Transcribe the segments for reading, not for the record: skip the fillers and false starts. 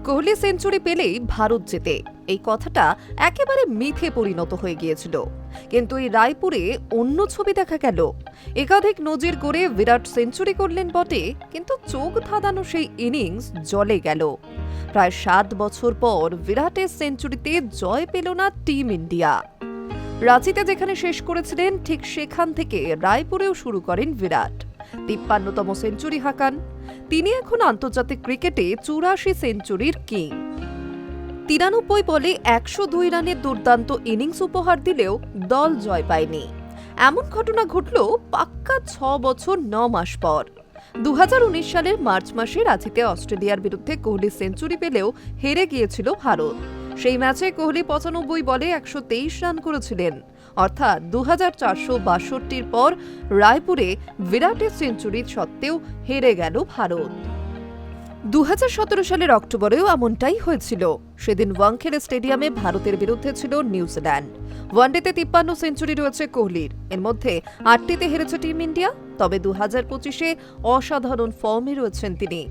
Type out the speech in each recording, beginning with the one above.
Kohli century পেলেই ভারত জেতে, এই কথাটা একেবারে মিথ্যে পরিণত হয়ে গিয়েছিল। কিন্তু এই রায়পুরে অন্য ছবি দেখা গেল। একাধিক নজির করে বিরাট সেঞ্চুরি করলেন বটে, কিন্তু চোখ ধাঁধানো সেই ইনিংস জলে গেল। প্রায় 7 বছর পর বিরাটের সেঞ্চুরিতে জয় পেল না টিম ইন্ডিয়া। রাঁচিতে যেখানে শেষ করেছিলেন, ঠিক সেখান থেকে রায়পুরেও শুরু করেন বিরাট। 53তম সেঞ্চুরি হাঁকান তিনি। এখন আন্তর্জাতিক ক্রিকেটে 84 সেঞ্চুরির কিং। 93 বলে 102 রানের দুর্দান্ত ইনিংস উপহার দিলেও দল জয় পায়নি। এমন ঘটনা ঘটল পাক্কা 6 বছর 9 মাস পর। 2019 সালের মার্চ মাসে রাঁচিতে অস্ট্রেলিয়ার বিরুদ্ধে কোহলি সেঞ্চুরি পেলেও হেরে গিয়েছিল ভারত। সেই ম্যাচে কোহলি 95 বলে 123 রান করেছিলেন, অর্থাৎ 2462-র পর রায়পুরে বিরাটের সেঞ্চুরির সত্ত্বেও হেরে গেল ভারত। 2017 সালের অক্টোবরেও এমনটাই হয়েছিল। সেদিন ওয়াংখেড়ে স্টেডিয়ামে ভারতের বিরুদ্ধে ছিল নিউজিল্যান্ড। ওয়ানডেতে 53 সেঞ্চুরি রয়েছে কোহলির, এর মধ্যে 8টিতে হেরেছে টিম ইন্ডিয়া। তবে 2025-এ অসাধারণ ফর্মে রয়েছেন তিনি।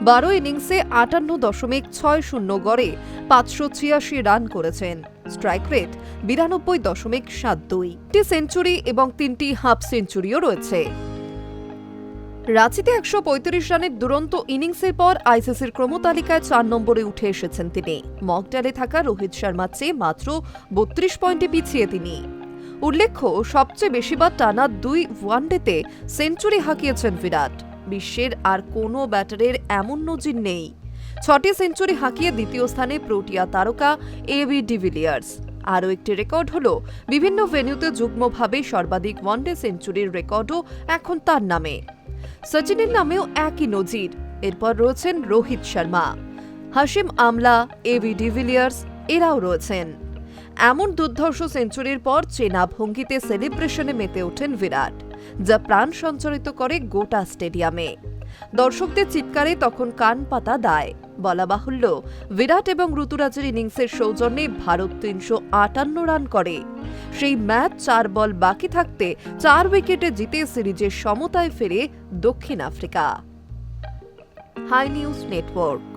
12 ইনিংসে 58.60 গড়ে 586 রান করেছেন। Strike rate 92.72। সেঞ্চুরি এবং 3টি হাফ সেঞ্চুরিও রয়েছে। রাঁচিতে 135 রানের দুরন্ত ইনিংসের পর আইসিসির ক্রমতালিকায় 4 নম্বরে উঠে এসেছেন তিনি। মকডালে থাকা রোহিত শর্মার চেয়ে মাত্র 32 পয়েন্টে পিছিয়ে তিনি। উল্লেখ্য, সবচেয়ে বেশিবার টানা 2 ওয়ানডেতে সেঞ্চুরি হাঁকিয়েছেন বিরাট। বিশ্বের আর কোনো ব্যাটারের এমন নজির নেই। 6টি সেঞ্চুরি হাঁকিয়ে দ্বিতীয় স্থানে প্রোটিয়া তারকা এবি ডিভিলিয়ার্স। আরও একটি রেকর্ড হল, বিভিন্ন ভেন্যুতে যুগ্মভাবে সর্বাধিক ওয়ানডে সেঞ্চুরির রেকর্ডও এখন তার নামে। সচিনের নামেও একই নজির। এরপর রয়েছেন রোহিত শর্মা, হাশিম আমলা, এবি ডিভিলিয়ার্স, এরাও রয়েছেন। এমন দুর্ধর্ষ সেঞ্চুরির পর চেনা ভঙ্গিতে সেলিব্রেশনে মেতে ওঠেন বিরাট, যা প্রাণ সঞ্চারিত করে গোটা স্টেডিয়ামে। দর্শকদের চিৎকারে তখন কান পাতা দায়। বলা বাহুল্য, বিরাট এবং ঋতুরাজের ইনিংসের সৌজন্যে ভারত 358 রান করে। সেই ম্যাচ 4 বল বাকি থাকতে 4 উইকেটে জিতে সিরিজের সমতায় ফেরে দক্ষিণ আফ্রিকা। High news network.